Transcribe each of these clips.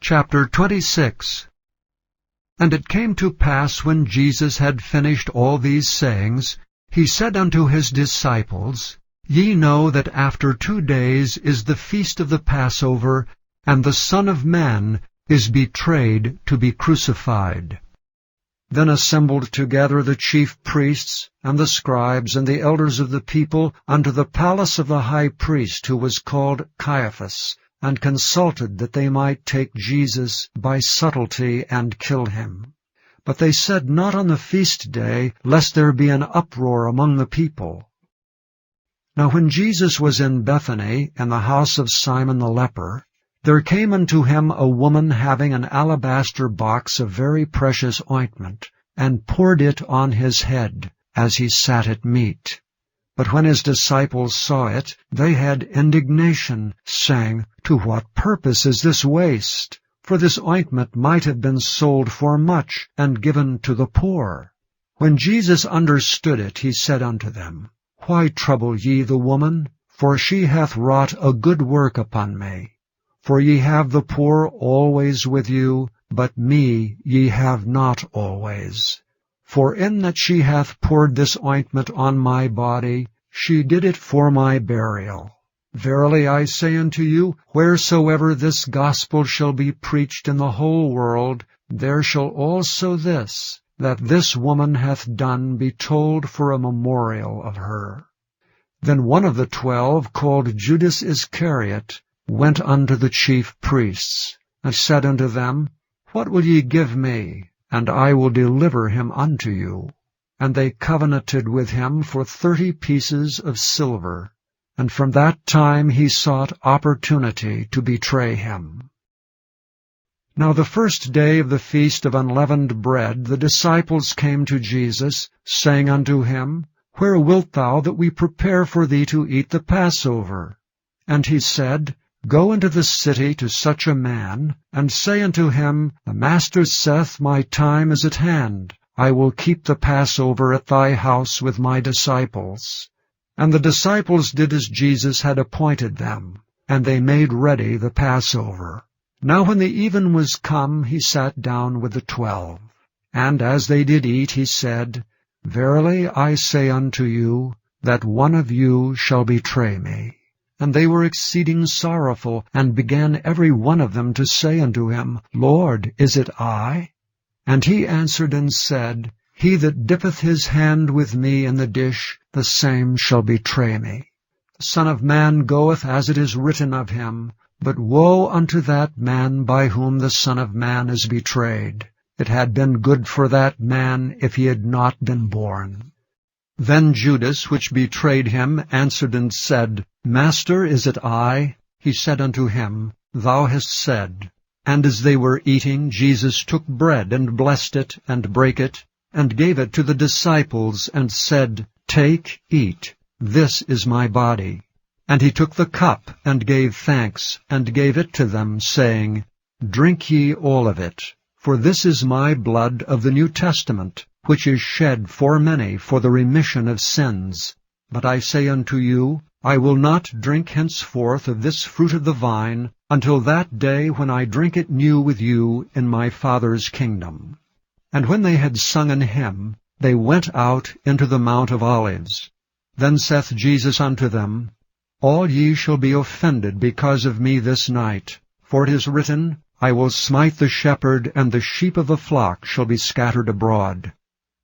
Chapter 26. And it came to pass, when Jesus had finished all these sayings, he said unto his disciples, Ye know that after 2 days is the feast of the Passover, and the Son of Man is betrayed to be crucified. Then assembled together the chief priests, and the scribes, and the elders of the people, unto the palace of the high priest, who was called Caiaphas, and consulted that they might take Jesus by subtilty and kill him. But they said not on the feast day, lest there be an uproar among the people. Now when Jesus was in Bethany, in the house of Simon the leper, there came unto him a woman having an alabaster box of very precious ointment, and poured it on his head, as he sat at meat. But when his disciples saw it, they had indignation, saying, To what purpose is this waste? For this ointment might have been sold for much, and given to the poor. When Jesus understood it, he said unto them, Why trouble ye the woman? For she hath wrought a good work upon me. For ye have the poor always with you, but me ye have not always. For in that she hath poured this ointment on my body, she did it for my burial. Verily I say unto you, wheresoever this gospel shall be preached in the whole world, there shall also this, that this woman hath done, be told for a memorial of her. Then one of the 12, called Judas Iscariot, went unto the chief priests, and said unto them, What will ye give me? And I will deliver him unto you. And they covenanted with him for 30 pieces of silver. And from that time he sought opportunity to betray him. Now the first day of the feast of unleavened bread, the disciples came to Jesus, saying unto him, Where wilt thou that we prepare for thee to eat the Passover? And he said, Go into the city to such a man, and say unto him, The Master saith, My time is at hand. I will keep the Passover at thy house with my disciples. And the disciples did as Jesus had appointed them, and they made ready the Passover. Now when the even was come, he sat down with the 12. And as they did eat, he said, Verily I say unto you, that one of you shall betray me. And they were exceeding sorrowful, and began every one of them to say unto him, Lord, is it I? And he answered and said, He that dippeth his hand with me in the dish, the same shall betray me. The Son of Man goeth as it is written of him, but woe unto that man by whom the Son of Man is betrayed. It had been good for that man if he had not been born. Then Judas, which betrayed him, answered and said, Master, is it I? He said unto him, Thou hast said. And as they were eating, Jesus took bread, and blessed it, and brake it, and gave it to the disciples, and said, Take, eat, this is my body. And he took the cup, and gave thanks, and gave it to them, saying, Drink ye all of it, for this is my blood of the New Testament, which is shed for many for the remission of sins. But I say unto you, I will not drink henceforth of this fruit of the vine, until that day when I drink it new with you in my Father's kingdom. And when they had sung an hymn, they went out into the Mount of Olives. Then saith Jesus unto them, All ye shall be offended because of me this night. For it is written, I will smite the shepherd, and the sheep of the flock shall be scattered abroad.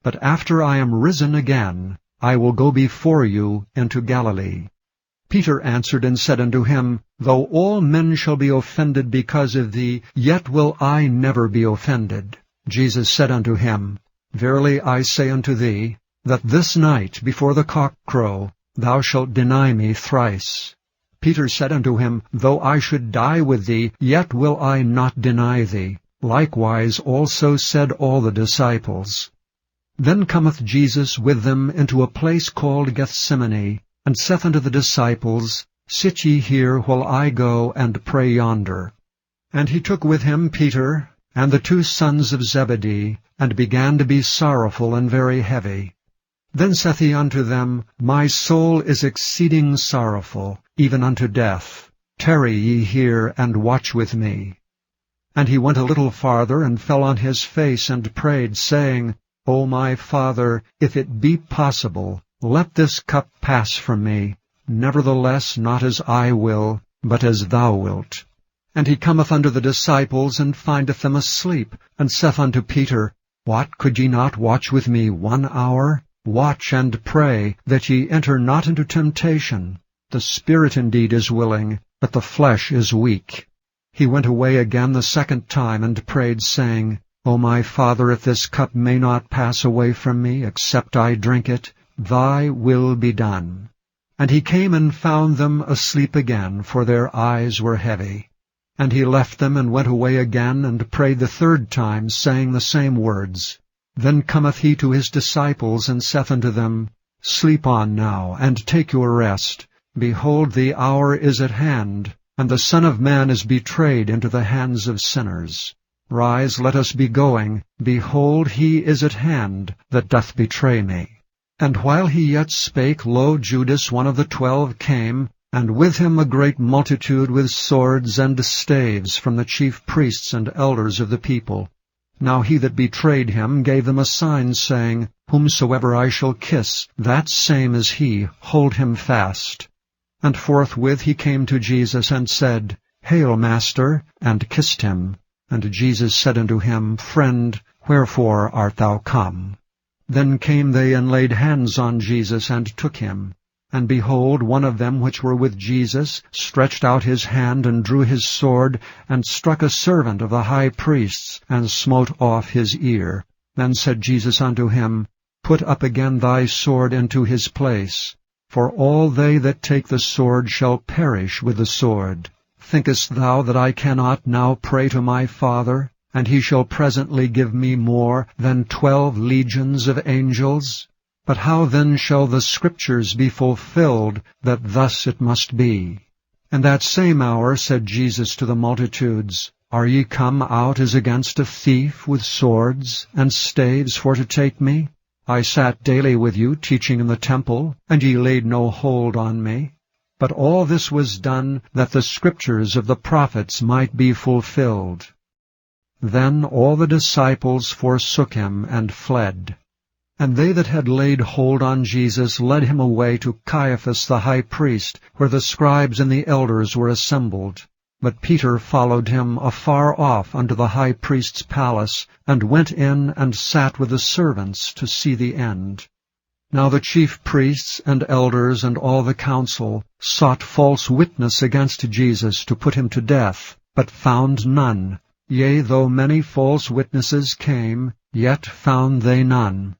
But after I am risen again, I will go before you into Galilee. Peter answered and said unto him, Though all men shall be offended because of thee, yet will I never be offended. Jesus said unto him, Verily I say unto thee, that this night before the cock crow, thou shalt deny me thrice. Peter said unto him, Though I should die with thee, yet will I not deny thee. Likewise also said all the disciples. Then cometh Jesus with them into a place called Gethsemane, and saith unto the disciples, Sit ye here while I go and pray yonder. And he took with him Peter and the 2 sons of Zebedee, and began to be sorrowful and very heavy. Then saith he unto them, My soul is exceeding sorrowful, even unto death. Tarry ye here, and watch with me. And he went a little farther, and fell on his face, and prayed, saying, O my Father, if it be possible, let this cup pass from me. Nevertheless, not as I will, but as thou wilt. And he cometh unto the disciples, and findeth them asleep, and saith unto Peter, What, could ye not watch with me 1 hour? Watch and pray, that ye enter not into temptation. The spirit indeed is willing, but the flesh is weak. He went away again the second time, and prayed, saying, O my Father, if this cup may not pass away from me, except I drink it, thy will be done. And he came and found them asleep again, for their eyes were heavy. And he left them, and went away again, and prayed the third time, saying the same words. Then cometh he to his disciples, and saith unto them, Sleep on now, and take your rest. Behold, the hour is at hand, and the Son of Man is betrayed into the hands of sinners. Rise, let us be going. Behold, he is at hand, that doth betray me. And while he yet spake, lo, Judas, one of the 12, came, and with him a great multitude with swords and staves from the chief priests and elders of the people. Now he that betrayed him gave them a sign, saying, Whomsoever I shall kiss, that same is he, hold him fast. And forthwith he came to Jesus, and said, Hail, Master, and kissed him. And Jesus said unto him, Friend, wherefore art thou come? Then came they, and laid hands on Jesus, and took him. And behold, one of them which were with Jesus stretched out his hand, and drew his sword, and struck a servant of the high priest's, and smote off his ear. Then said Jesus unto him, Put up again thy sword into his place. For all they that take the sword shall perish with the sword. Thinkest thou that I cannot now pray to my Father, and he shall presently give me more than 12 legions of angels? But how then shall the Scriptures be fulfilled, that thus it must be? And that same hour said Jesus to the multitudes, Are ye come out as against a thief with swords and staves for to take me? I sat daily with you, teaching in the temple, and ye laid no hold on me. But all this was done, that the Scriptures of the prophets might be fulfilled. Then all the disciples forsook him, and fled. And they that had laid hold on Jesus led him away to Caiaphas the high priest, where the scribes and the elders were assembled. But Peter followed him afar off unto the high priest's palace, and went in and sat with the servants to see the end. Now the chief priests and elders and all the council sought false witness against Jesus to put him to death, but found none. Yea, though many false witnesses came, yet found they none.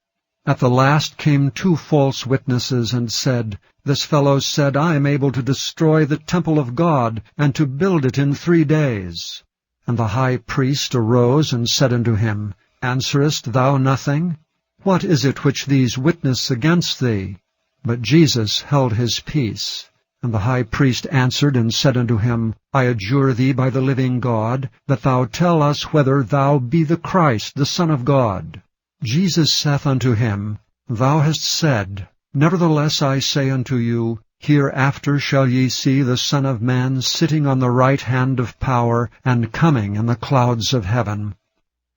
At the last came 2 false witnesses, and said, This fellow said, I am able to destroy the temple of God, and to build it in 3 days. And the high priest arose, and said unto him, Answerest thou nothing? What is it which these witness against thee? But Jesus held his peace. And the high priest answered and said unto him, I adjure thee by the living God, that thou tell us whether thou be the Christ, the Son of God. Jesus saith unto him, Thou hast said, Nevertheless I say unto you, Hereafter shall ye see the Son of Man sitting on the right hand of power, and coming in the clouds of heaven.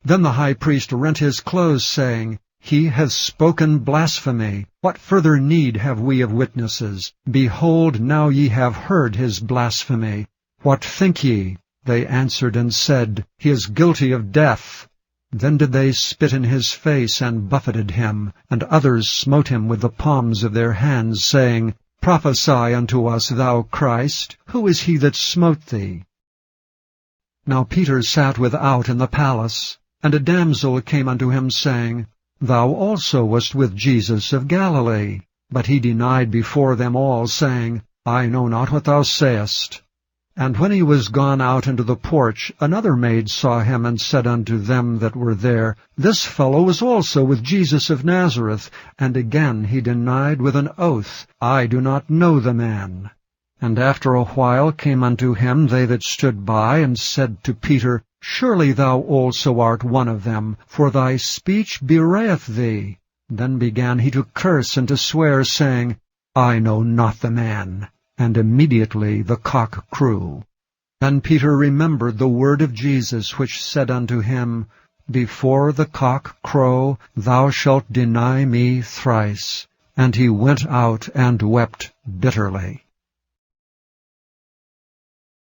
Then the high priest rent his clothes, saying, He hath spoken blasphemy. What further need have we of witnesses? Behold, now ye have heard his blasphemy. What think ye? They answered and said, He is guilty of death. Then did they spit in his face, and buffeted him, and others smote him with the palms of their hands, saying, Prophesy unto us, thou Christ, who is he that smote thee? Now Peter sat without in the palace, and a damsel came unto him, saying, Thou also wast with Jesus of Galilee. But he denied before them all, saying, I know not what thou sayest. And when he was gone out into the porch, another maid saw him, and said unto them that were there, This fellow was also with Jesus of Nazareth. And again he denied with an oath, I do not know the man. And after a while came unto him they that stood by, and said to Peter, Surely thou also art one of them, for thy speech bewrayeth thee. Then began he to curse and to swear, saying, I know not the man. And immediately the cock crew. And Peter remembered the word of Jesus, which said unto him, Before the cock crow, thou shalt deny me thrice. And he went out and wept bitterly.